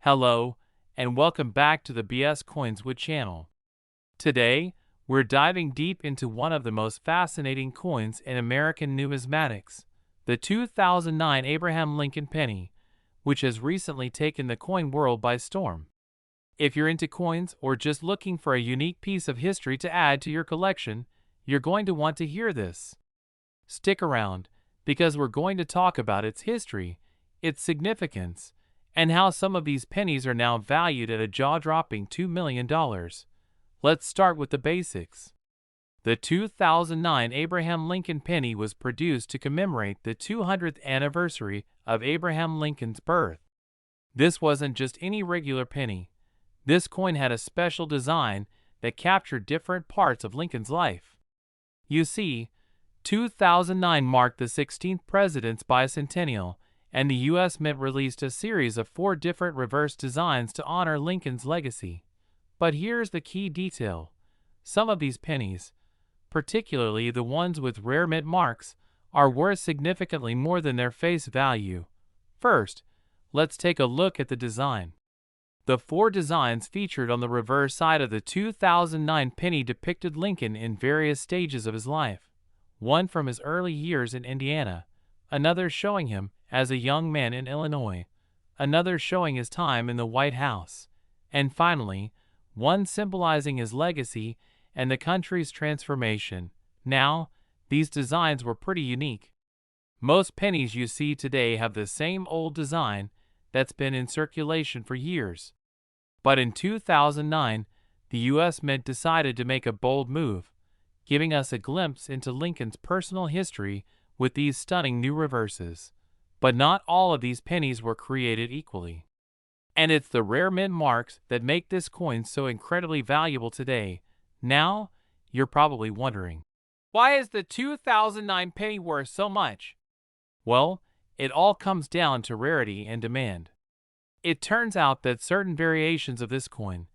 Hello, and welcome back to the BS Coinswood channel. Today, we're diving deep into one of the most fascinating coins in American numismatics, the 2009 Abraham Lincoln penny, which has recently taken the coin world by storm. If you're into coins or just looking for a unique piece of history to add to your collection, you're going to want to hear this. Stick around, because we're going to talk about its history, its significance, and how some of these pennies are now valued at a jaw-dropping $2 million. Let's start with the basics. The 2009 Abraham Lincoln penny was produced to commemorate the 200th anniversary of Abraham Lincoln's birth. This wasn't just any regular penny. This coin had a special design that captured different parts of Lincoln's life. You see, 2009 marked the 16th president's bicentennial, and the U.S. Mint released a series of 4 different reverse designs to honor Lincoln's legacy. But here's the key detail. Some of these pennies, particularly the ones with rare mint marks, are worth significantly more than their face value. First, let's take a look at the design. The 4 designs featured on the reverse side of the 2009 penny depicted Lincoln in various stages of his life. One from his early years in Indiana, another showing him as a young man in Illinois, another showing his time in the White House, and finally, one symbolizing his legacy and the country's transformation. Now, these designs were pretty unique. Most pennies you see today have the same old design that's been in circulation for years. But in 2009, the U.S. Mint decided to make a bold move, giving us a glimpse into Lincoln's personal history with these stunning new reverses. But not all of these pennies were created equally. And it's the rare mint marks that make this coin so incredibly valuable today. Now, you're probably wondering, why is the 2009 penny worth so much? Well, it all comes down to rarity and demand. It turns out that certain variations of this coin,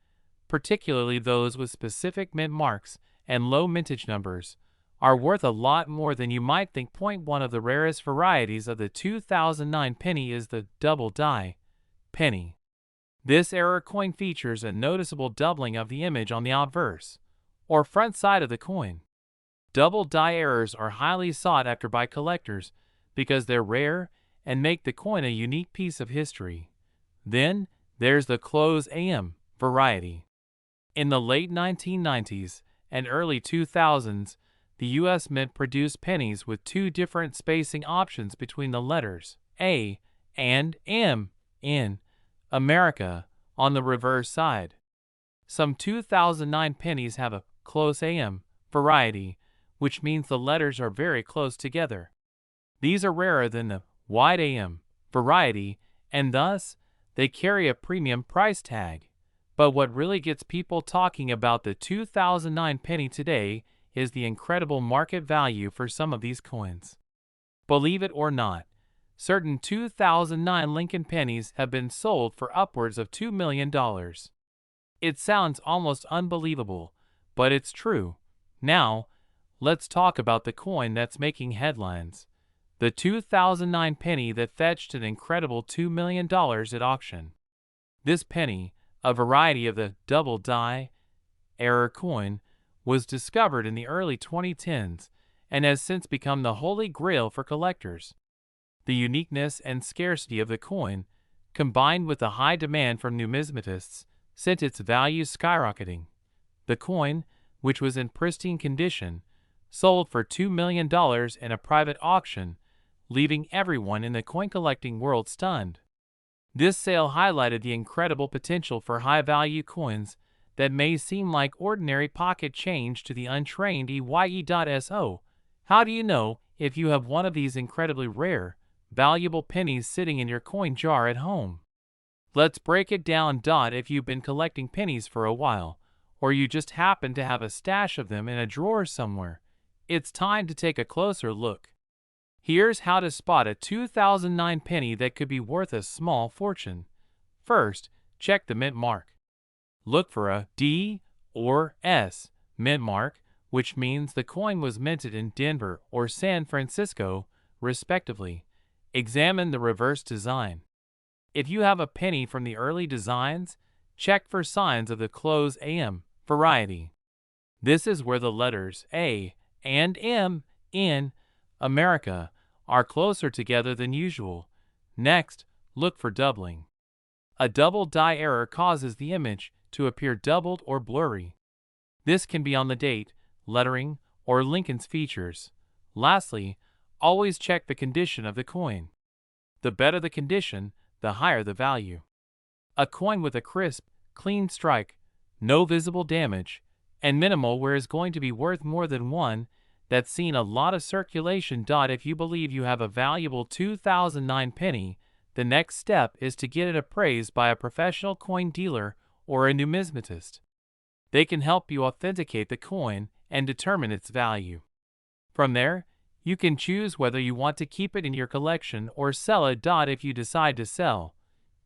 particularly those with specific mint marks and low mintage numbers, are worth a lot more than you might think. One of the rarest varieties of the 2009 penny is the double die penny. This era coin features a noticeable doubling of the image on the obverse, or front side of the coin. Double die errors are highly sought after by collectors because they're rare and make the coin a unique piece of history. Then, there's the close AM variety. In the late 1990s and early 2000s, the U.S. Mint produced pennies with 2 different spacing options between the letters A and M in America on the reverse side. Some 2009 pennies have a close AM variety, which means the letters are very close together. These are rarer than the wide AM variety, and thus, they carry a premium price tag. But what really gets people talking about the 2009 penny today is the incredible market value for some of these coins. Believe it or not, certain 2009 Lincoln pennies have been sold for upwards of $2 million. It sounds almost unbelievable, but it's true. Now, let's talk about the coin that's making headlines. The 2009 penny that fetched an incredible $2 million at auction. This penny, a variety of the double die era coin, was discovered in the early 2010s and has since become the holy grail for collectors. The uniqueness and scarcity of the coin, combined with the high demand from numismatists, sent its value skyrocketing. The coin, which was in pristine condition, sold for $2 million in a private auction, leaving everyone in the coin collecting world stunned. This sale highlighted the incredible potential for high-value coins that may seem like ordinary pocket change to the untrained EYE.SO. How do you know if you have one of these incredibly rare, valuable pennies sitting in your coin jar at home? Let's break it down. If you've been collecting pennies for a while, or you just happen to have a stash of them in a drawer somewhere, it's time to take a closer look. Here's how to spot a 2009 penny that could be worth a small fortune. First, check the mint mark. Look for a D or S mint mark, which means the coin was minted in Denver or San Francisco, respectively. Examine the reverse design. If you have a penny from the early designs, check for signs of the close AM variety. This is where the letters A and M in America are closer together than usual. Next, look for doubling. A double die error causes the image to appear doubled or blurry. This can be on the date, lettering, or Lincoln's features. Lastly, always check the condition of the coin. The better the condition, the higher the value. A coin with a crisp, clean strike, no visible damage, and minimal wear is going to be worth more than one that's seen a lot of circulation. If you believe you have a valuable 2009 penny, the next step is to get it appraised by a professional coin dealer or a numismatist. They can help you authenticate the coin and determine its value. From there, you can choose whether you want to keep it in your collection or sell it. If you decide to sell,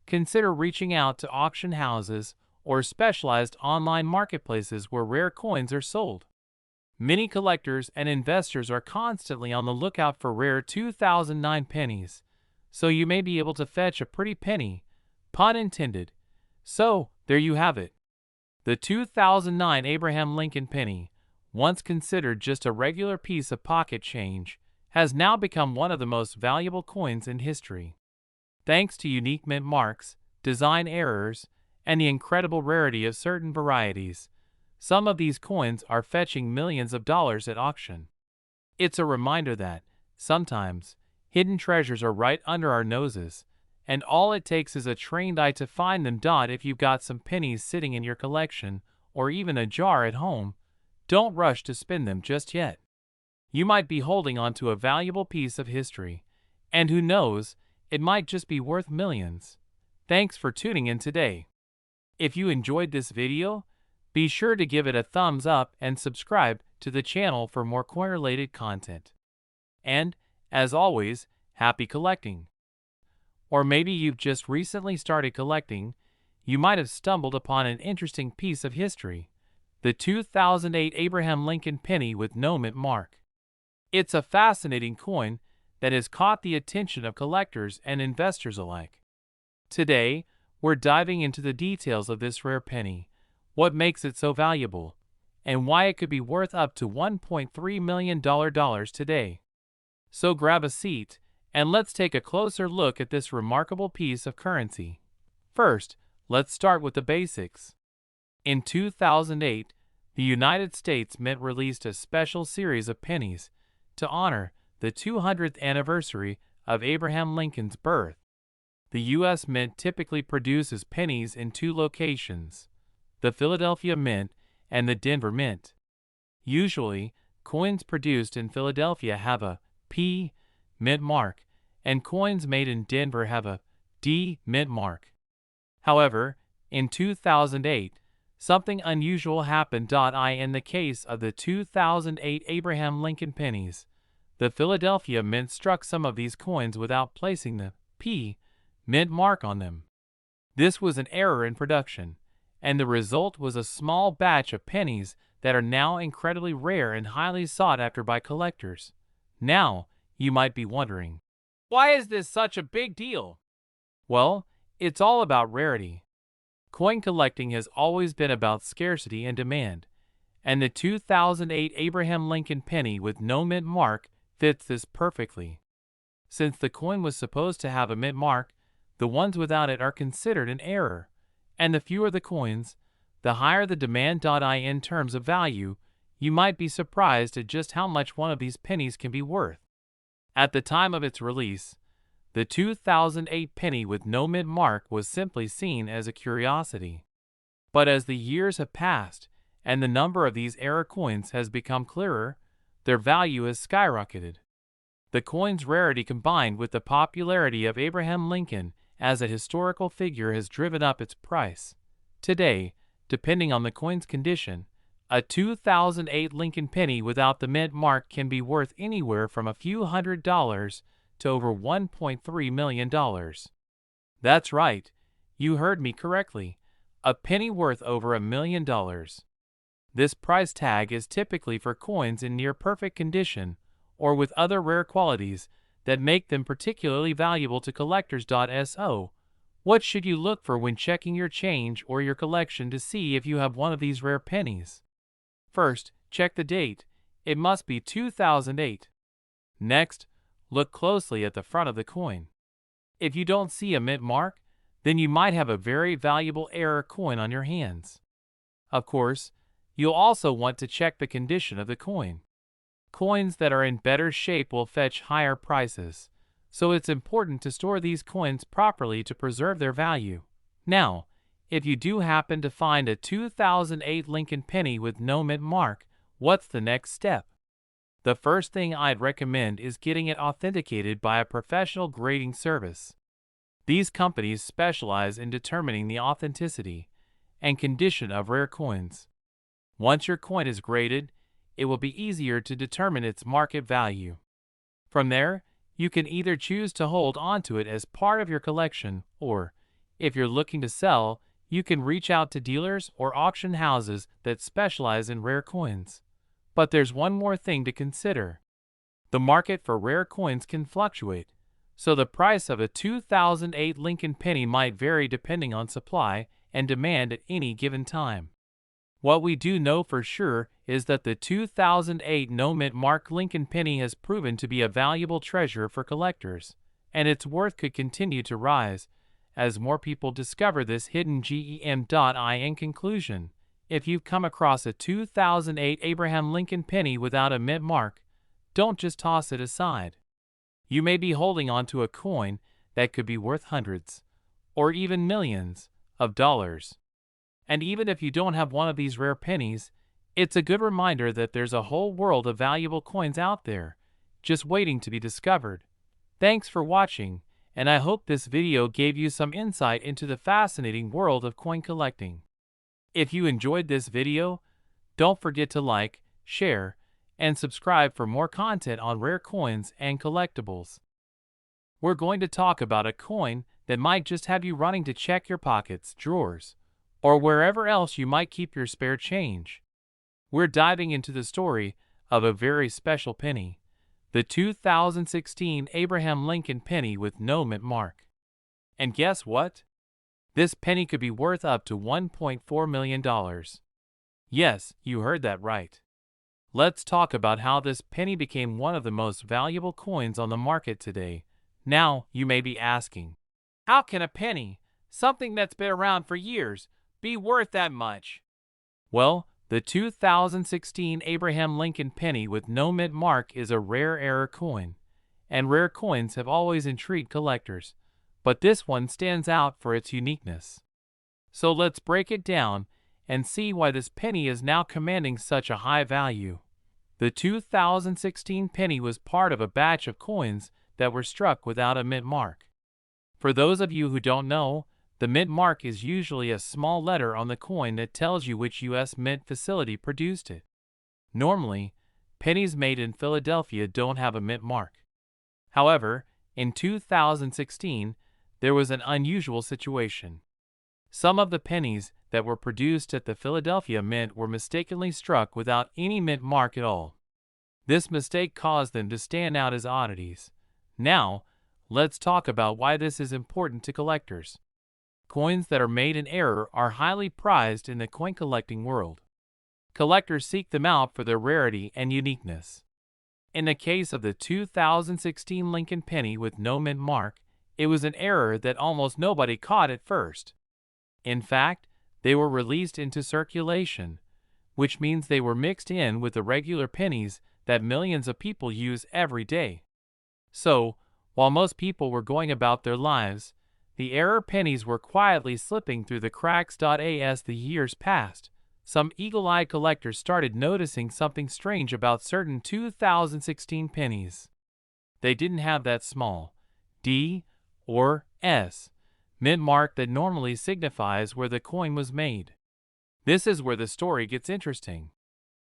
consider reaching out to auction houses or specialized online marketplaces where rare coins are sold. Many collectors and investors are constantly on the lookout for rare 2009 pennies, so you may be able to fetch a pretty penny, pun intended. So, there you have it. The 2009 Abraham Lincoln penny, once considered just a regular piece of pocket change, has now become one of the most valuable coins in history. Thanks to unique mint marks, design errors, and the incredible rarity of certain varieties, some of these coins are fetching millions of dollars at auction. It's a reminder that, sometimes, hidden treasures are right under our noses, and all it takes is a trained eye to find them. If you've got some pennies sitting in your collection, or even a jar at home, don't rush to spend them just yet. You might be holding on to a valuable piece of history, and who knows, it might just be worth millions. Thanks for tuning in today. If you enjoyed this video, be sure to give it a thumbs up and subscribe to the channel for more coin-related content. And, as always, happy collecting! Or maybe you've just recently started collecting, you might have stumbled upon an interesting piece of history. The 2008 Abraham Lincoln penny with no mint mark. It's a fascinating coin that has caught the attention of collectors and investors alike. Today, we're diving into the details of this rare penny, what makes it so valuable, and why it could be worth up to $1.3 million today. So grab a seat, and let's take a closer look at this remarkable piece of currency. First, let's start with the basics. In 2008, the United States Mint released a special series of pennies to honor the 200th anniversary of Abraham Lincoln's birth. The U.S. Mint typically produces pennies in two locations, the Philadelphia Mint and the Denver Mint. Usually, coins produced in Philadelphia have a P mint mark, and coins made in Denver have a D mint mark. However, in 2008, something unusual happened. In the case of the 2008 Abraham Lincoln pennies, the Philadelphia Mint struck some of these coins without placing the P mint mark on them. This was an error in production, and the result was a small batch of pennies that are now incredibly rare and highly sought after by collectors. Now, you might be wondering, why is this such a big deal? Well, it's all about rarity. Coin collecting has always been about scarcity and demand, and the 2008 Abraham Lincoln penny with no mint mark fits this perfectly. Since the coin was supposed to have a mint mark, the ones without it are considered an error, and the fewer the coins, the higher the demand. In terms of value, you might be surprised at just how much one of these pennies can be worth. At the time of its release, the 2008 penny with no mint mark was simply seen as a curiosity. But as the years have passed and the number of these error coins has become clearer, their value has skyrocketed. The coin's rarity combined with the popularity of Abraham Lincoln as a historical figure has driven up its price. Today, depending on the coin's condition, a 2008 Lincoln penny without the mint mark can be worth anywhere from a few $100s to over $1.3 million. That's right, you heard me correctly, a penny worth over $1 million. This price tag is typically for coins in near-perfect condition or with other rare qualities that make them particularly valuable to collectors. So, What should you look for when checking your change or your collection to see if you have one of these rare pennies? First, check the date. It must be 2008. Next, look closely at the front of the coin. If you don't see a mint mark, then you might have a very valuable error coin on your hands. Of course, you'll also want to check the condition of the coin. Coins that are in better shape will fetch higher prices, so it's important to store these coins properly to preserve their value. Now, if you do happen to find a 2008 Lincoln penny with no mint mark, what's the next step? The first thing I'd recommend is getting it authenticated by a professional grading service. These companies specialize in determining the authenticity and condition of rare coins. Once your coin is graded, it will be easier to determine its market value. From there, you can either choose to hold onto it as part of your collection, or, if you're looking to sell, you can reach out to dealers or auction houses that specialize in rare coins. But there's one more thing to consider. The market for rare coins can fluctuate, so the price of a 2008 Lincoln penny might vary depending on supply and demand at any given time. What we do know for sure is that the 2008 no mint mark Lincoln penny has proven to be a valuable treasure for collectors, and its worth could continue to rise as more people discover this hidden gem. In conclusion, if you've come across a 2008 Abraham Lincoln penny without a mint mark, don't just toss it aside. You may be holding on to a coin that could be worth hundreds, or even millions, of dollars. And even if you don't have one of these rare pennies, it's a good reminder that there's a whole world of valuable coins out there, just waiting to be discovered. Thanks for watching, and I hope this video gave you some insight into the fascinating world of coin collecting. If you enjoyed this video, don't forget to like, share, and subscribe for more content on rare coins and collectibles. We're going to talk about a coin that might just have you running to check your pockets, drawers, or wherever else you might keep your spare change. We're diving into the story of a very special penny, the 2016 Abraham Lincoln penny with no mint mark. And guess what? This penny could be worth up to $1.4 million. Yes, you heard that right. Let's talk about how this penny became one of the most valuable coins on the market today. Now, you may be asking, how can a penny, something that's been around for years, be worth that much? Well, the 2016 Abraham Lincoln penny with no mint mark is a rare error coin, and rare coins have always intrigued collectors, but this one stands out for its uniqueness. So let's break it down and see why this penny is now commanding such a high value. The 2016 penny was part of a batch of coins that were struck without a mint mark. For those of you who don't know, the mint mark is usually a small letter on the coin that tells you which U.S. mint facility produced it. Normally, pennies made in Philadelphia don't have a mint mark. However, in 2016, there was an unusual situation. Some of the pennies that were produced at the Philadelphia Mint were mistakenly struck without any mint mark at all. This mistake caused them to stand out as oddities. Now, let's talk about why this is important to collectors. Coins that are made in error are highly prized in the coin collecting world. Collectors seek them out for their rarity and uniqueness. In the case of the 2016 Lincoln penny with no mint mark, it was an error that almost nobody caught at first. In fact, they were released into circulation, which means they were mixed in with the regular pennies that millions of people use every day. So, while most people were going about their lives, the error pennies were quietly slipping through the cracks. As the years passed, some eagle-eyed collectors started noticing something strange about certain 2016 pennies. They didn't have that small D or S mint mark that normally signifies where the coin was made. This is where the story gets interesting.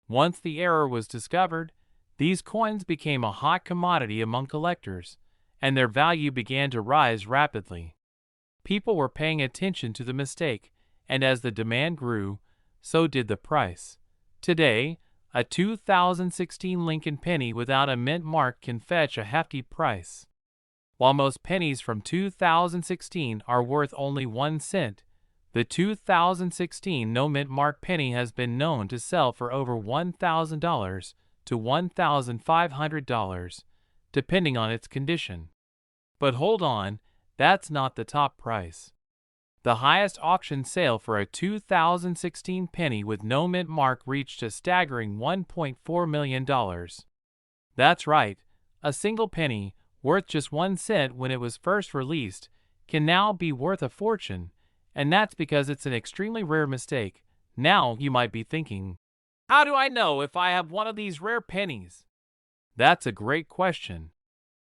Once the error was discovered, these coins became a hot commodity among collectors, and their value began to rise rapidly. People were paying attention to the mistake, and as the demand grew, so did the price. Today, a 2016 Lincoln penny without a mint mark can fetch a hefty price. While most pennies from 2016 are worth only 1 cent, the 2016 no-mint mark penny has been known to sell for over $1,000 to $1,500, depending on its condition. But hold on, that's not the top price. The highest auction sale for a 2016 penny with no mint mark reached a staggering $1.4 million. That's right, a single penny, worth just 1 cent when it was first released, can now be worth a fortune, and that's because it's an extremely rare mistake. Now you might be thinking, how do I know if I have one of these rare pennies? That's a great question.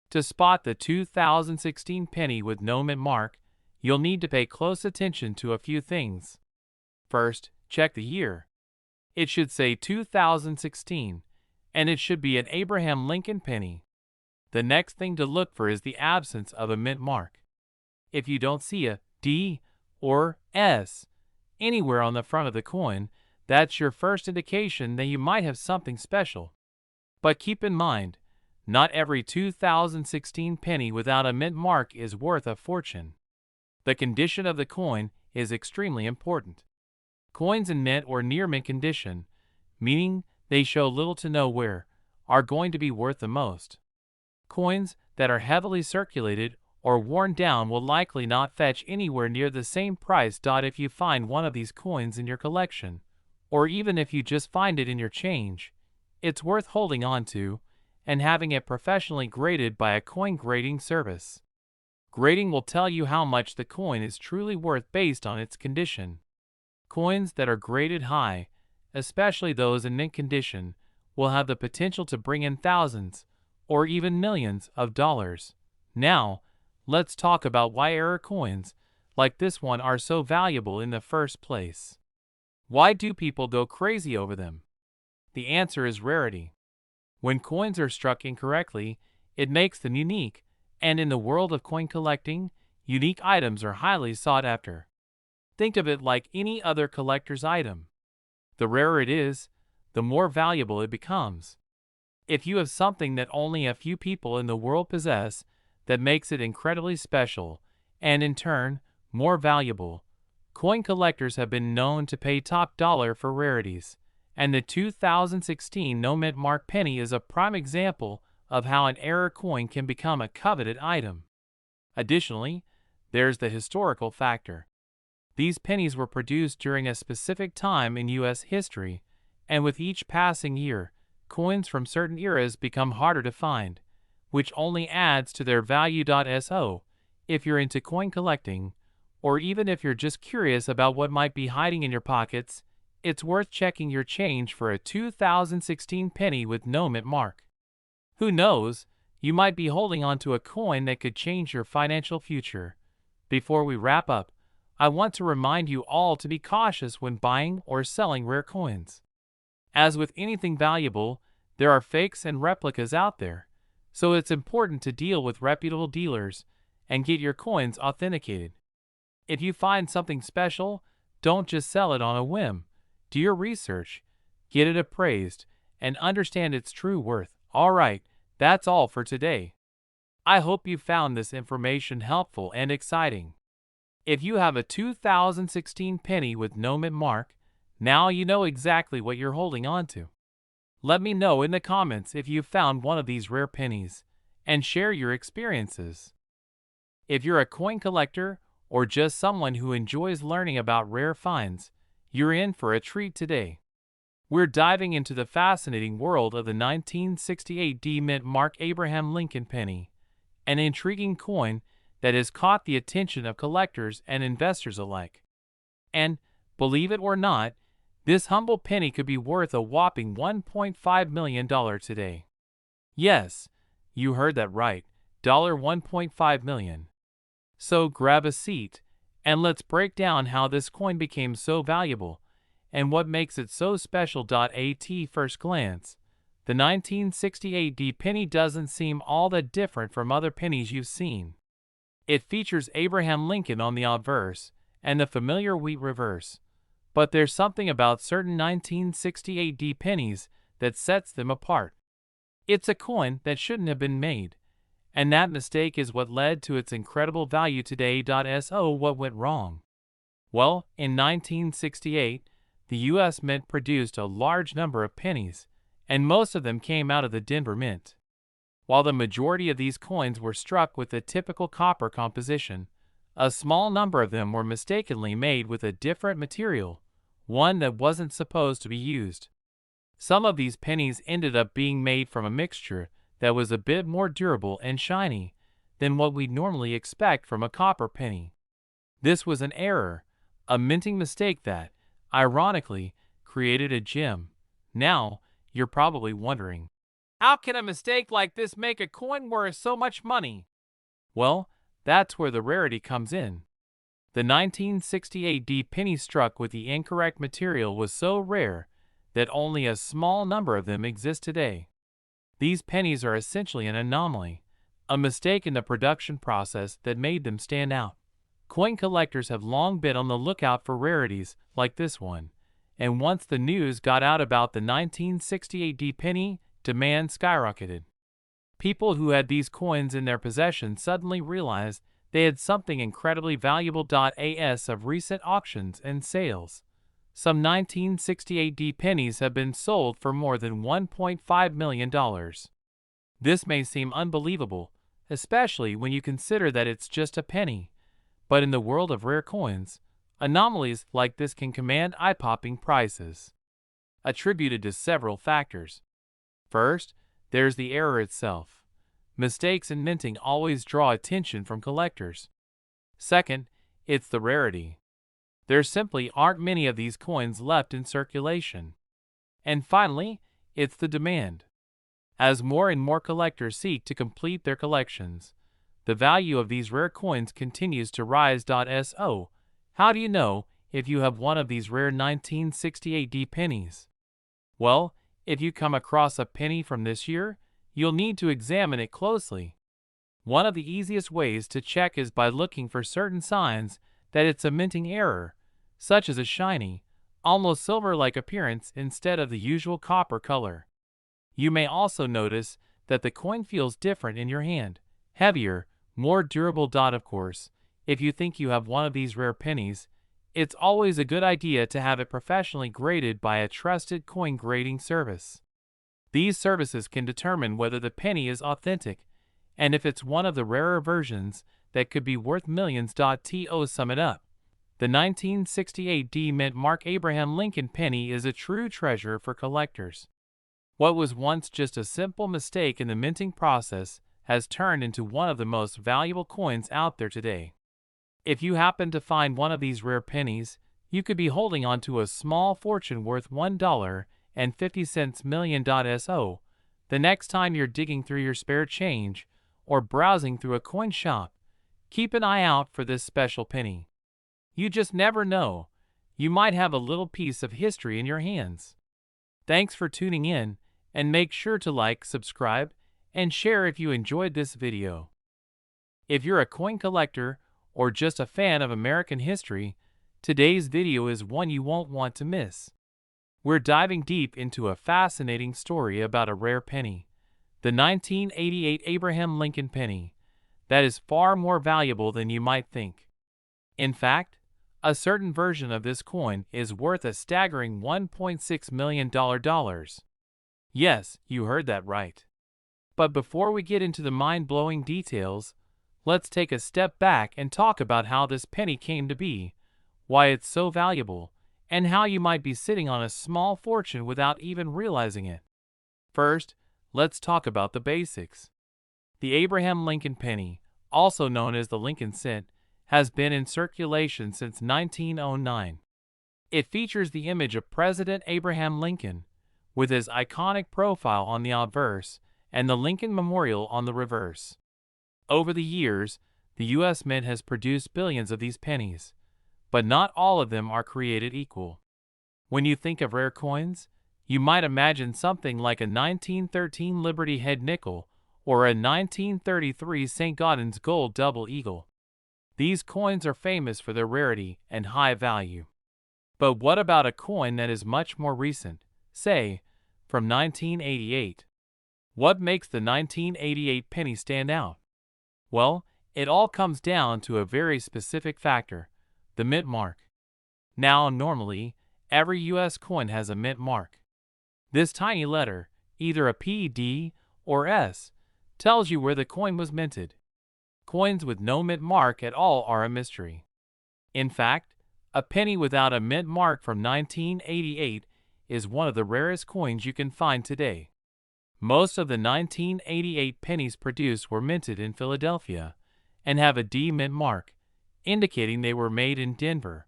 To spot the 2016 penny with no mint mark, you'll need to pay close attention to a few things. First, check the year. It should say 2016, and it should be an Abraham Lincoln penny. The next thing to look for is the absence of a mint mark. If you don't see a D or S anywhere on the front of the coin, that's your first indication that you might have something special. But keep in mind, not every 2016 penny without a mint mark is worth a fortune. The condition of the coin is extremely important. Coins in mint or near mint condition, meaning they show little to no wear, are going to be worth the most. Coins that are heavily circulated or worn down will likely not fetch anywhere near the same price. If you find one of these coins in your collection, or even if you just find it in your change, it's worth holding on to and having it professionally graded by a coin grading service. Grading will tell you how much the coin is truly worth based on its condition. Coins that are graded high, especially those in mint condition, will have the potential to bring in thousands or even millions of dollars. Now, let's talk about why rare coins like this one are so valuable in the first place. Why do people go crazy over them? The answer is rarity. When coins are struck incorrectly, it makes them unique, and in the world of coin collecting, unique items are highly sought after. Think of it like any other collector's item. The rarer it is, the more valuable it becomes. If you have something that only a few people in the world possess, that makes it incredibly special, and in turn, more valuable. Coin collectors have been known to pay top dollar for rarities, and the 2016 no mint mark penny is a prime example of how an rare coin can become a coveted item. Additionally, there's the historical factor. These pennies were produced during a specific time in U.S. history, and with each passing year, coins from certain eras become harder to find, which only adds to their value. So, if you're into coin collecting, or even if you're just curious about what might be hiding in your pockets, it's worth checking your change for a 2016 penny with no mint mark. Who knows, you might be holding onto a coin that could change your financial future. Before we wrap up, I want to remind you all to be cautious when buying or selling rare coins. As with anything valuable, there are fakes and replicas out there, so it's important to deal with reputable dealers and get your coins authenticated. If you find something special, don't just sell it on a whim. Do your research, get it appraised, and understand its true worth. Alright, that's all for today. I hope you found this information helpful and exciting. If you have a 2016 penny with no mint mark, now you know exactly what you're holding on to. Let me know in the comments if you found one of these rare pennies, and share your experiences. If you're a coin collector or just someone who enjoys learning about rare finds, you're in for a treat today. We're diving into the fascinating world of the 1968 D mint mark Abraham Lincoln penny, an intriguing coin that has caught the attention of collectors and investors alike. And, believe it or not, this humble penny could be worth a whopping $1.5 million today. Yes, you heard that right, $1.5 million. So grab a seat, and let's break down how this coin became so valuable, and what makes it so special. At first glance, the 1968 D penny doesn't seem all that different from other pennies you've seen. It features Abraham Lincoln on the obverse and the familiar wheat reverse, but there's something about certain 1968 D pennies that sets them apart. It's a coin that shouldn't have been made, And that mistake is what led to its incredible value today. So what went wrong? Well, in 1968, the U.S. Mint produced a large number of pennies, and most of them came out of the Denver Mint. While the majority of these coins were struck with the typical copper composition, a small number of them were mistakenly made with a different material, one that wasn't supposed to be used. Some of these pennies ended up being made from a mixture that was a bit more durable and shiny than what we'd normally expect from a copper penny. This was an error, a minting mistake that, ironically, created a gem. Now, you're probably wondering, how can a mistake like this make a coin worth so much money? Well, that's where the rarity comes in. The 1968 penny struck with the incorrect material was so rare that only a small number of them exist today. These pennies are essentially an anomaly, a mistake in the production process that made them stand out. Coin collectors have long been on the lookout for rarities like this one, and once the news got out about the 1968 penny, demand skyrocketed. People who had these coins in their possession suddenly realized they had something incredibly valuable. As of recent auctions and sales, some 1968 pennies have been sold for more than $1.5 million. This may seem unbelievable, especially when you consider that it's just a penny, but in the world of rare coins, anomalies like this can command eye-popping prices, attributed to several factors. First, there's the error itself. Mistakes in minting always draw attention from collectors. Second, it's the rarity. There simply aren't many of these coins left in circulation. And finally, it's the demand. As more and more collectors seek to complete their collections, the value of these rare coins continues to rise. So, how do you know if you have one of these rare 1968 pennies? Well, if you come across a penny from this year, you'll need to examine it closely. One of the easiest ways to check is by looking for certain signs that it's a minting error, such as a shiny, almost silver-like appearance instead of the usual copper color. You may also notice that the coin feels different in your hand, heavier, more durable. Of course, if you think you have one of these rare pennies, it's always a good idea to have it professionally graded by a trusted coin grading service. These services can determine whether the penny is authentic and if it's one of the rarer versions that could be worth millions. To sum it up, the 1968 Mint Mark Abraham Lincoln penny is a true treasure for collectors. What was once just a simple mistake in the minting process has turned into one of the most valuable coins out there today. If you happen to find one of these rare pennies, you could be holding on to a small fortune worth $1.50 million. So, the next time you're digging through your spare change or browsing through a coin shop, keep an eye out for this special penny. You just never know. You might have a little piece of history in your hands. Thanks for tuning in, and make sure to like, subscribe, and share if you enjoyed this video. If you're a coin collector or just a fan of American history, today's video is one you won't want to miss. We're diving deep into a fascinating story about a rare penny, the 1988 Abraham Lincoln penny, that is far more valuable than you might think. In fact, a certain version of this coin is worth a staggering $1.6 million. Yes, you heard that right. But before we get into the mind-blowing details, let's take a step back and talk about how this penny came to be, why it's so valuable, and how you might be sitting on a small fortune without even realizing it. First, let's talk about the basics. The Abraham Lincoln penny, also known as the Lincoln cent, has been in circulation since 1909. It features the image of President Abraham Lincoln, with his iconic profile on the obverse and the Lincoln Memorial on the reverse. Over the years, the U.S. Mint has produced billions of these pennies, but not all of them are created equal. When you think of rare coins, you might imagine something like a 1913 Liberty Head nickel or a 1933 St. Gaudens gold double eagle. These coins are famous for their rarity and high value. But what about a coin that is much more recent, say, from 1988? What makes the 1988 penny stand out? Well, it all comes down to a very specific factor, the mint mark. Now, normally, every US coin has a mint mark. This tiny letter, either a P, D, or S, tells you where the coin was minted. Coins with no mint mark at all are a mystery. In fact, a penny without a mint mark from 1988 is one of the rarest coins you can find today. Most of the 1988 pennies produced were minted in Philadelphia and have a D mint mark, indicating they were made in Denver.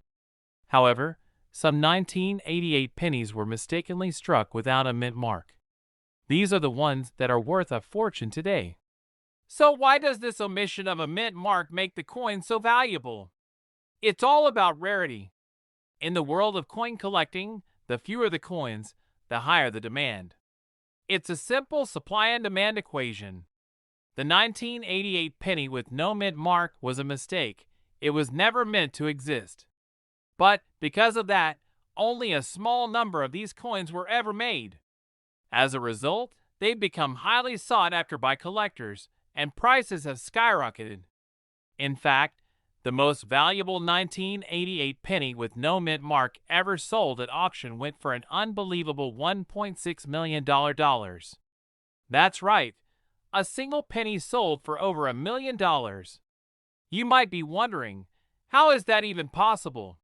However, some 1988 pennies were mistakenly struck without a mint mark. These are the ones that are worth a fortune today. So why does this omission of a mint mark make the coin so valuable? It's all about rarity. In the world of coin collecting, the fewer the coins, the higher the demand. It's a simple supply and demand equation. The 1988 penny with no mint mark was a mistake. It was never meant to exist. But because of that, only a small number of these coins were ever made. As a result, they've become highly sought after by collectors, and prices have skyrocketed. In fact, the most valuable 1988 penny with no mint mark ever sold at auction went for an unbelievable $1.6 million. That's right, a single penny sold for over $1 million. You might be wondering, how is that even possible?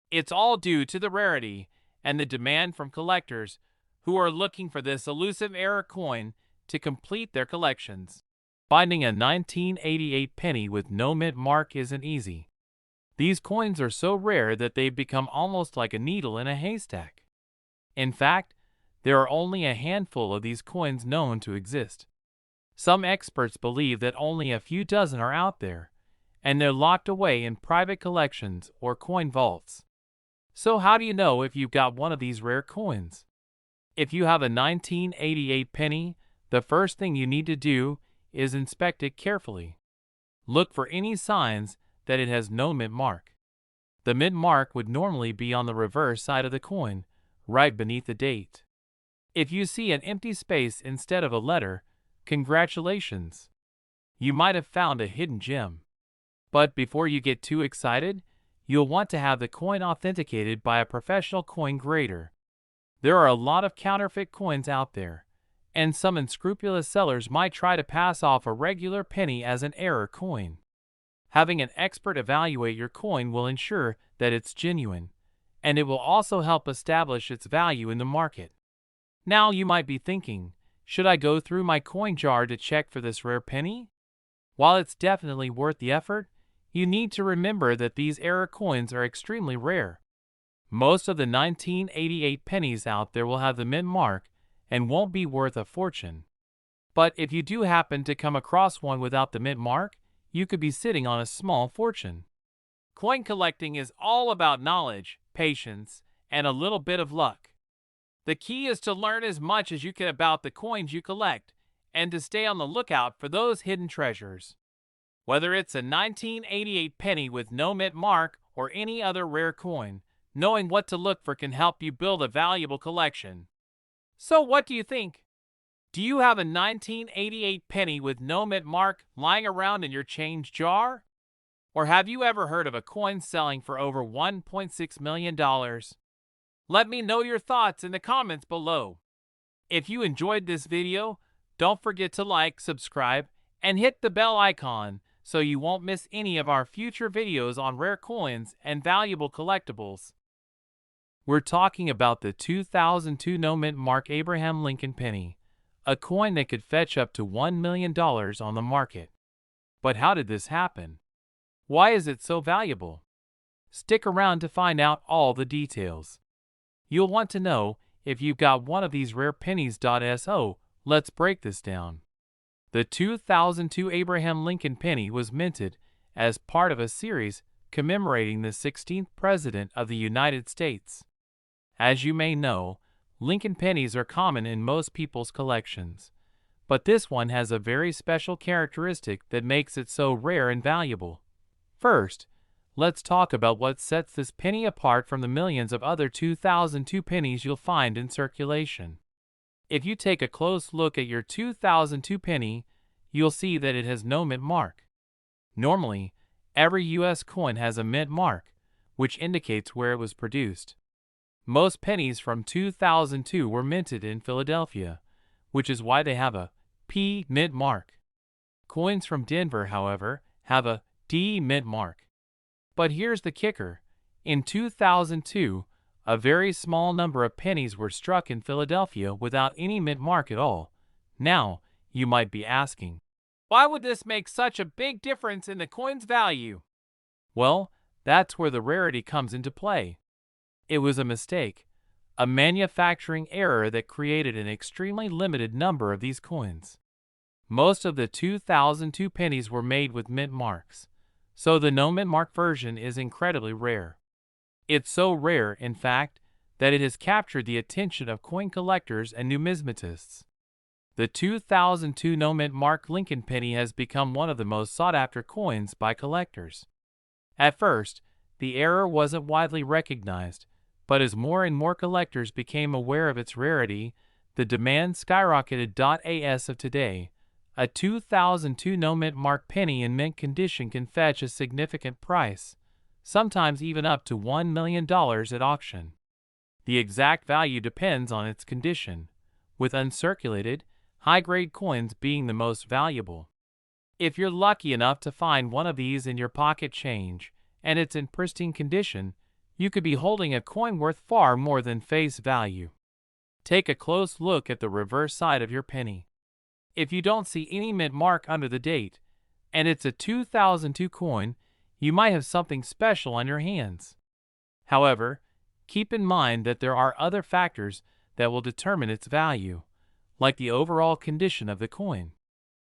It's all due to the rarity and the demand from collectors who are looking for this elusive rare coin to complete their collections. Finding a 1988 penny with no mint mark isn't easy. These coins are so rare that they've become almost like a needle in a haystack. In fact, there are only a handful of these coins known to exist. Some experts believe that only a few dozen are out there, and they're locked away in private collections or coin vaults. So how do you know if you've got one of these rare coins? If you have a 1988 penny, the first thing you need to do is inspect it carefully. Look for any signs that it has no mint mark. The mint mark would normally be on the reverse side of the coin, right beneath the date. If you see an empty space instead of a letter, congratulations! You might have found a hidden gem. But before you get too excited, you'll want to have the coin authenticated by a professional coin grader. There are a lot of counterfeit coins out there, and some unscrupulous sellers might try to pass off a regular penny as an error coin. Having an expert evaluate your coin will ensure that it's genuine, and it will also help establish its value in the market. Now you might be thinking, should I go through my coin jar to check for this rare penny? While it's definitely worth the effort, you need to remember that these error coins are extremely rare. Most of the 1988 pennies out there will have the mint mark and won't be worth a fortune. But if you do happen to come across one without the mint mark, you could be sitting on a small fortune. Coin collecting is all about knowledge, patience, and a little bit of luck. The key is to learn as much as you can about the coins you collect and to stay on the lookout for those hidden treasures. Whether it's a 1988 penny with no mint mark or any other rare coin, knowing what to look for can help you build a valuable collection. So what do you think? Do you have a 1988 penny with no mint mark lying around in your change jar? Or have you ever heard of a coin selling for over $1.6 million? Let me know your thoughts in the comments below. If you enjoyed this video, don't forget to like, subscribe, and hit the bell icon so you won't miss any of our future videos on rare coins and valuable collectibles. We're talking about the 2002 no mint mark Abraham Lincoln penny, a coin that could fetch up to $1 million on the market. But how did this happen? Why is it so valuable? Stick around to find out all the details. You'll want to know if you've got one of these rare pennies. So let's break this down. The 2002 Abraham Lincoln penny was minted as part of a series commemorating the 16th President of the United States. As you may know, Lincoln pennies are common in most people's collections, but this one has a very special characteristic that makes it so rare and valuable. First, let's talk about what sets this penny apart from the millions of other 2002 pennies you'll find in circulation. If you take a close look at your 2002 penny, you'll see that it has no mint mark. Normally, every U.S. coin has a mint mark, which indicates where it was produced. Most pennies from 2002 were minted in Philadelphia, which is why they have a P mint mark. Coins from Denver, however, have a D mint mark. But here's the kicker. In 2002, a very small number of pennies were struck in Philadelphia without any mint mark at all. Now, you might be asking, why would this make such a big difference in the coin's value? Well, that's where the rarity comes into play. It was a mistake, a manufacturing error that created an extremely limited number of these coins. Most of the 2002 pennies were made with mint marks, so the no mint mark version is incredibly rare. It's so rare, in fact, that it has captured the attention of coin collectors and numismatists. The 2002 no mint mark Lincoln penny has become one of the most sought-after coins by collectors. At first, the error wasn't widely recognized, but as more and more collectors became aware of its rarity, the demand skyrocketed. As of today, a 2002 no mint mark penny in mint condition can fetch a significant price, sometimes even up to $1 million at auction. The exact value depends on its condition, with uncirculated, high-grade coins being the most valuable. If you're lucky enough to find one of these in your pocket change, and it's in pristine condition, you could be holding a coin worth far more than face value. Take a close look at the reverse side of your penny. If you don't see any mint mark under the date, and it's a 2002 coin, you might have something special on your hands. However, keep in mind that there are other factors that will determine its value, like the overall condition of the coin.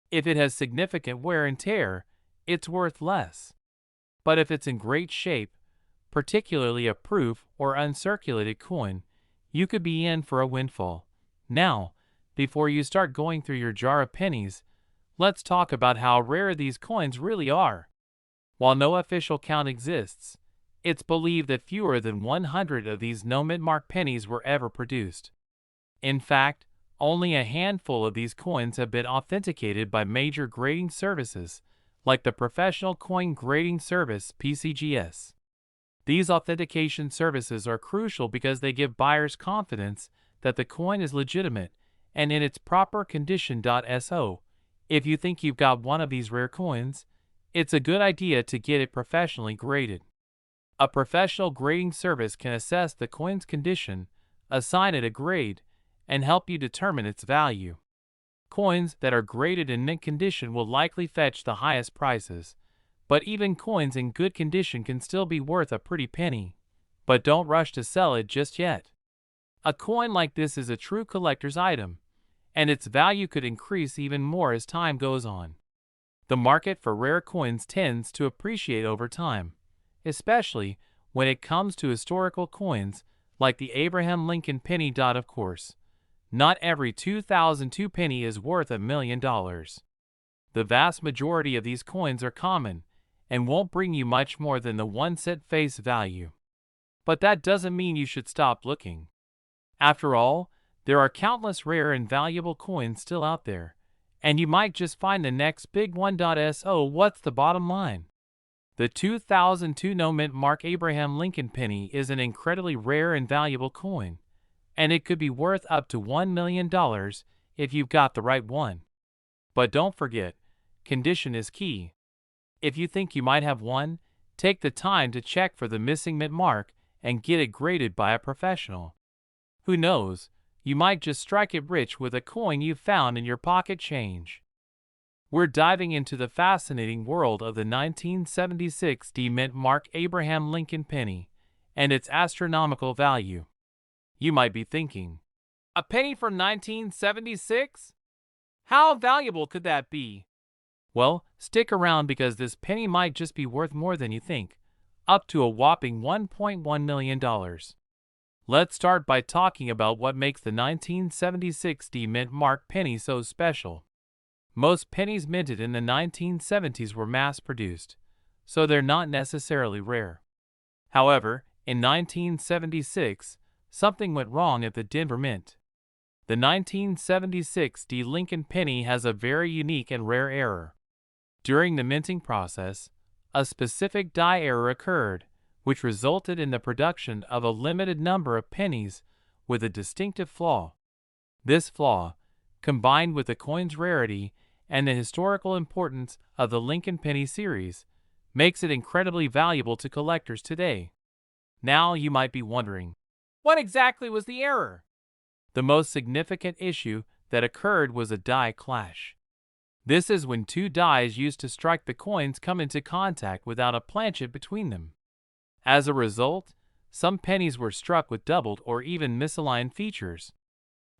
If it has significant wear and tear, it's worth less. But if it's in great shape, particularly a proof or uncirculated coin, you could be in for a windfall. Now, before you start going through your jar of pennies, let's talk about how rare these coins really are. While no official count exists, it's believed that fewer than 100 of these no mint mark pennies were ever produced. In fact, only a handful of these coins have been authenticated by major grading services, like the Professional Coin Grading Service (PCGS). These authentication services are crucial because they give buyers confidence that the coin is legitimate and in its proper condition. So, if you think you've got one of these rare coins, it's a good idea to get it professionally graded. A professional grading service can assess the coin's condition, assign it a grade, and help you determine its value. Coins that are graded in mint condition will likely fetch the highest prices, but even coins in good condition can still be worth a pretty penny. But don't rush to sell it just yet. A coin like this is a true collector's item, and its value could increase even more as time goes on. The market for rare coins tends to appreciate over time, especially when it comes to historical coins like the Abraham Lincoln penny. Of course, not every 2002 penny is worth $1 million. The vast majority of these coins are common and won't bring you much more than the 1 cent face value. But that doesn't mean you should stop looking. After all, there are countless rare and valuable coins still out there, and you might just find the next big one. So what's the bottom line? The 2002 no mint mark Abraham Lincoln penny is an incredibly rare and valuable coin, and it could be worth up to $1 million if you've got the right one. But don't forget, condition is key. If you think you might have one, take the time to check for the missing mint mark and get it graded by a professional. Who knows, you might just strike it rich with a coin you found in your pocket change. We're diving into the fascinating world of the 1976 D mint mark Abraham Lincoln penny and its astronomical value. You might be thinking, a penny from 1976? How valuable could that be? Well, stick around because this penny might just be worth more than you think, up to a whopping $1.1 million. Let's start by talking about what makes the 1976 D mint mark penny so special. Most pennies minted in the 1970s were mass-produced, so they're not necessarily rare. However, in 1976, something went wrong at the Denver Mint. The 1976 D Lincoln penny has a very unique and rare error. During the minting process, a specific die error occurred, which resulted in the production of a limited number of pennies with a distinctive flaw. This flaw, combined with the coin's rarity and the historical importance of the Lincoln Penny series, makes it incredibly valuable to collectors today. Now you might be wondering, what exactly was the error? The most significant issue that occurred was a die clash. This is when two dies used to strike the coins come into contact without a planchet between them. As a result, some pennies were struck with doubled or even misaligned features.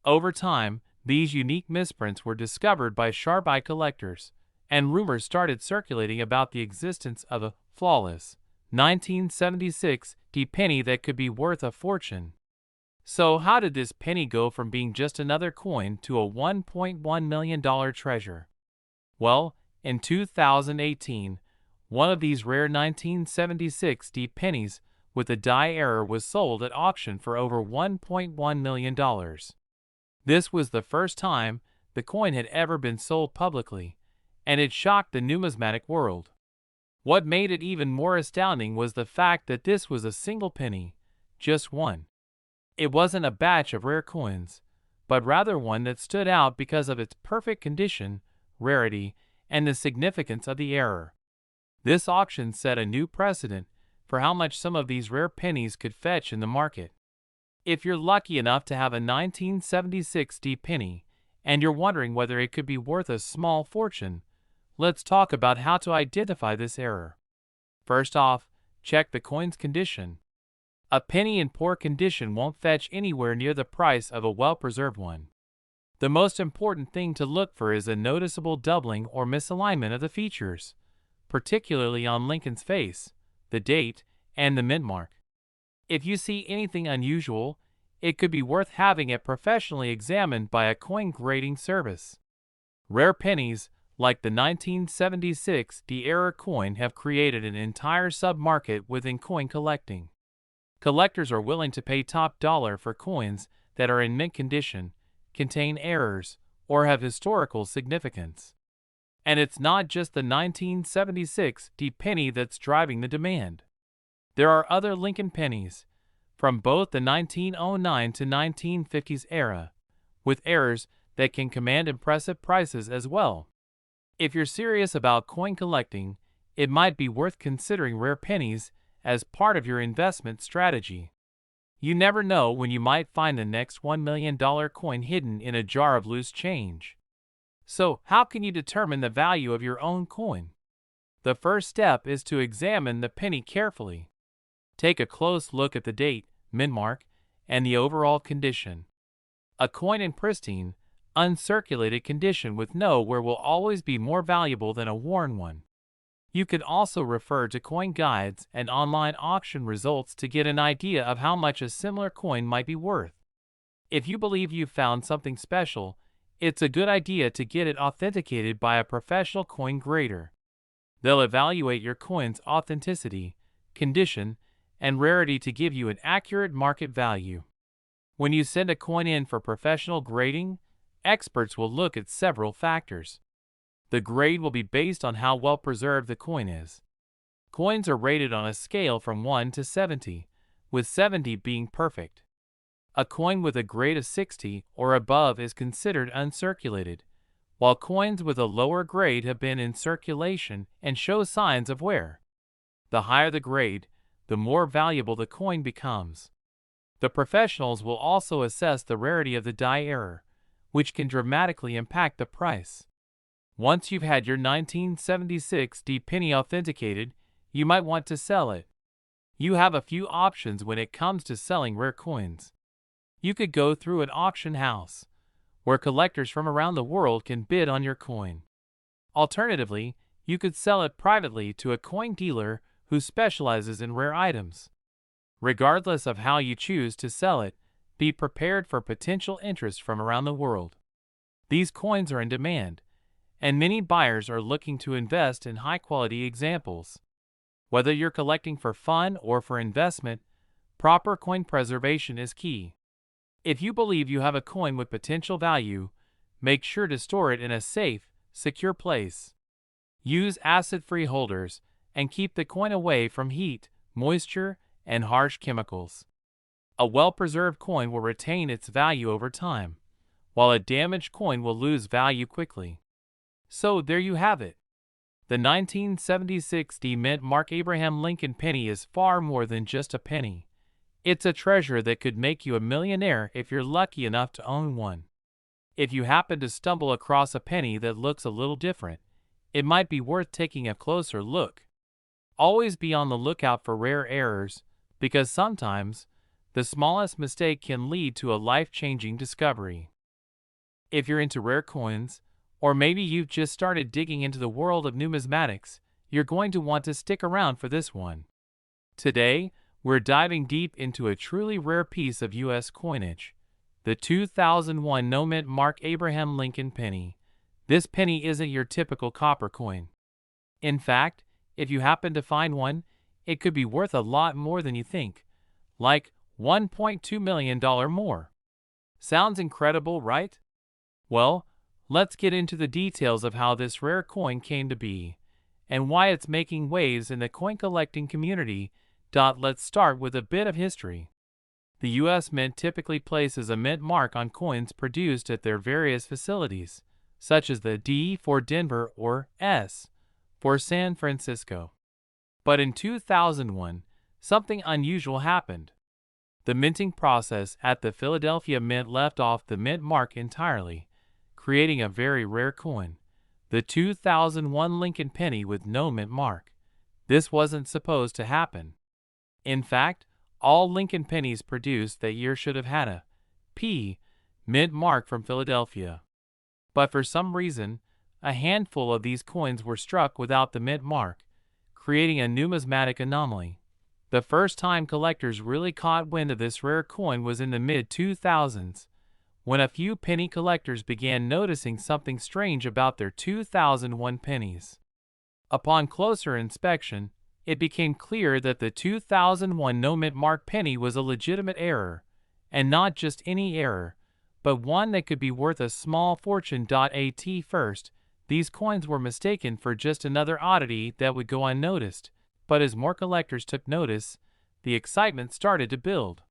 Over time, these unique misprints were discovered by sharp-eyed collectors, and rumors started circulating about the existence of a flawless 1976 penny that could be worth a fortune. So how did this penny go from being just another coin to a $1.1 million treasure? Well, in 2018, one of these rare 1976 pennies with a die error was sold at auction for over $1.1 million. This was the first time the coin had ever been sold publicly, and it shocked the numismatic world. What made it even more astounding was the fact that this was a single penny, just one. It wasn't a batch of rare coins, but rather one that stood out because of its perfect condition, rarity, and the significance of the error. This auction set a new precedent for how much some of these rare pennies could fetch in the market. If you're lucky enough to have a 1976 penny, and you're wondering whether it could be worth a small fortune, let's talk about how to identify this error. First off, check the coin's condition. A penny in poor condition won't fetch anywhere near the price of a well-preserved one. The most important thing to look for is a noticeable doubling or misalignment of the features, particularly on Lincoln's face, the date, and the mint mark. If you see anything unusual, it could be worth having it professionally examined by a coin grading service. Rare pennies, like the 1976 error coin, have created an entire sub-market within coin collecting. Collectors are willing to pay top dollar for coins that are in mint condition, contain errors, or have historical significance. And it's not just the 1976 penny that's driving the demand. There are other Lincoln pennies, from both the 1909 to 1950s era, with errors that can command impressive prices as well. If you're serious about coin collecting, it might be worth considering rare pennies as part of your investment strategy. You never know when you might find the next $1 million coin hidden in a jar of loose change. So, how can you determine the value of your own coin? The first step is to examine the penny carefully. Take a close look at the date, mint mark, and the overall condition. A coin in pristine, uncirculated condition with no wear will always be more valuable than a worn one. You can also refer to coin guides and online auction results to get an idea of how much a similar coin might be worth. If you believe you've found something special, it's a good idea to get it authenticated by a professional coin grader. They'll evaluate your coin's authenticity, condition, and rarity to give you an accurate market value. When you send a coin in for professional grading, experts will look at several factors. The grade will be based on how well preserved the coin is. Coins are rated on a scale from 1 to 70, with 70 being perfect. A coin with a grade of 60 or above is considered uncirculated, while coins with a lower grade have been in circulation and show signs of wear. The higher the grade, the more valuable the coin becomes. The professionals will also assess the rarity of the die error, which can dramatically impact the price. Once you've had your 1976 penny authenticated, you might want to sell it. You have a few options when it comes to selling rare coins. You could go through an auction house, where collectors from around the world can bid on your coin. Alternatively, you could sell it privately to a coin dealer who specializes in rare items. Regardless of how you choose to sell it, be prepared for potential interest from around the world. These coins are in demand, and many buyers are looking to invest in high-quality examples. Whether you're collecting for fun or for investment, proper coin preservation is key. If you believe you have a coin with potential value, make sure to store it in a safe, secure place. Use acid-free holders and keep the coin away from heat, moisture, and harsh chemicals. A well-preserved coin will retain its value over time, while a damaged coin will lose value quickly. So there you have it. The 1976 Mint Mark Abraham Lincoln penny is far more than just a penny. It's a treasure that could make you a millionaire if you're lucky enough to own one. If you happen to stumble across a penny that looks a little different, it might be worth taking a closer look. Always be on the lookout for rare errors, because sometimes the smallest mistake can lead to a life-changing discovery. If you're into rare coins, or maybe you've just started digging into the world of numismatics, you're going to want to stick around for this one. Today, we're diving deep into a truly rare piece of U.S. coinage, the 2001 no-mint Mark Abraham Lincoln penny. This penny isn't your typical copper coin. In fact, if you happen to find one, it could be worth a lot more than you think, like $1.2 million more. Sounds incredible, right? Well, let's get into the details of how this rare coin came to be, and why it's making waves in the coin collecting community. Let's start with a bit of history. The U.S. Mint typically places a mint mark on coins produced at their various facilities, such as the D for Denver or S for San Francisco. But in 2001, something unusual happened. The minting process at the Philadelphia Mint left off the mint mark entirely, creating a very rare coin, the 2001 Lincoln penny with no mint mark. This wasn't supposed to happen. In fact, all Lincoln pennies produced that year should have had a P mint mark from Philadelphia. But for some reason, a handful of these coins were struck without the mint mark, creating a numismatic anomaly. The first time collectors really caught wind of this rare coin was in the mid-2000s, when a few penny collectors began noticing something strange about their 2001 pennies. Upon closer inspection, it became clear that the 2001 no-mint mark penny was a legitimate error, and not just any error, but one that could be worth a small fortune. At first, these coins were mistaken for just another oddity that would go unnoticed, but as more collectors took notice, the excitement started to build.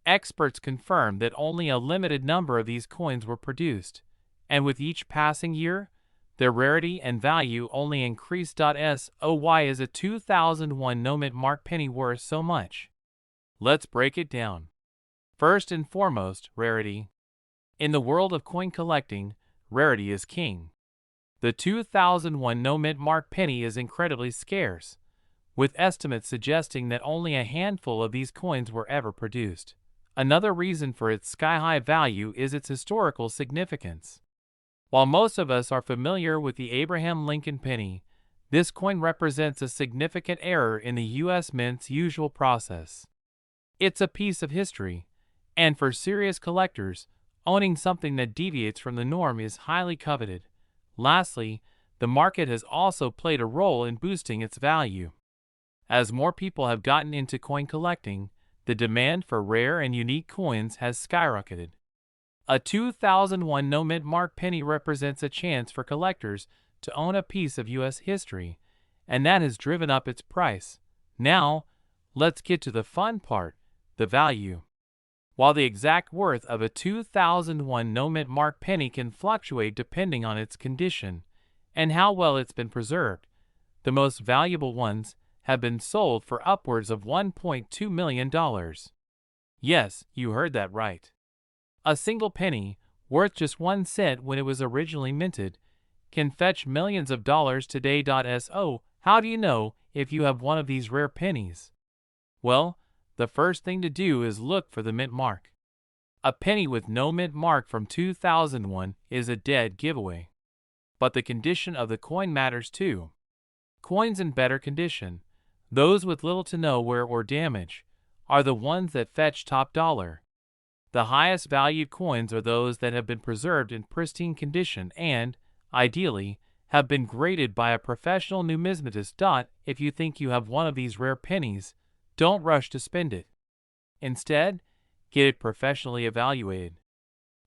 Experts confirmed that only a limited number of these coins were produced, and with each passing year, their rarity and value only increased. So why is a 2001 no-mint mark penny worth so much? Let's break it down. First and foremost, rarity. In the world of coin collecting, rarity is king. The 2001 no-mint mark penny is incredibly scarce, with estimates suggesting that only a handful of these coins were ever produced. Another reason for its sky-high value is its historical significance. While most of us are familiar with the Abraham Lincoln penny, this coin represents a significant error in the U.S. Mint's usual process. It's a piece of history, and for serious collectors, owning something that deviates from the norm is highly coveted. Lastly, the market has also played a role in boosting its value. As more people have gotten into coin collecting, the demand for rare and unique coins has skyrocketed. A 2001 no-mint mark penny represents a chance for collectors to own a piece of U.S. history, and that has driven up its price. Now, let's get to the fun part, the value. While the exact worth of a 2001 no-mint mark penny can fluctuate depending on its condition and how well it's been preserved, the most valuable ones have been sold for upwards of $1.2 million. Yes, you heard that right. A single penny, worth just 1 cent when it was originally minted, can fetch millions of dollars today. So, how do you know if you have one of these rare pennies? Well, the first thing to do is look for the mint mark. A penny with no mint mark from 2001 is a dead giveaway. But the condition of the coin matters too. Coins in better condition, those with little to no wear or damage, are the ones that fetch top dollar. The highest valued coins are those that have been preserved in pristine condition and, ideally, have been graded by a professional numismatist. If you think you have one of these rare pennies, don't rush to spend it. Instead, get it professionally evaluated.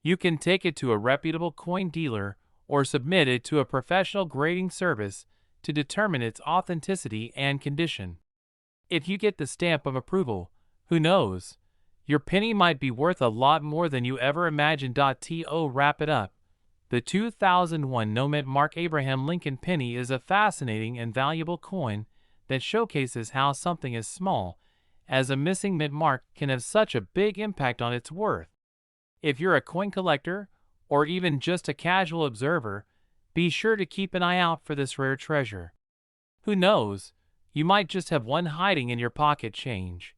You can take it to a reputable coin dealer or submit it to a professional grading service to determine its authenticity and condition. If you get the stamp of approval, who knows? Your penny might be worth a lot more than you ever imagined. To wrap it up, the 2001 no-mint Mark Abraham Lincoln penny is a fascinating and valuable coin that showcases how something as small as a missing mint mark can have such a big impact on its worth. If you're a coin collector, or even just a casual observer, be sure to keep an eye out for this rare treasure. Who knows? You might just have one hiding in your pocket change.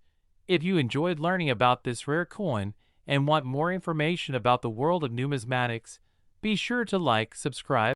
If you enjoyed learning about this rare coin and want more information about the world of numismatics, be sure to like, subscribe,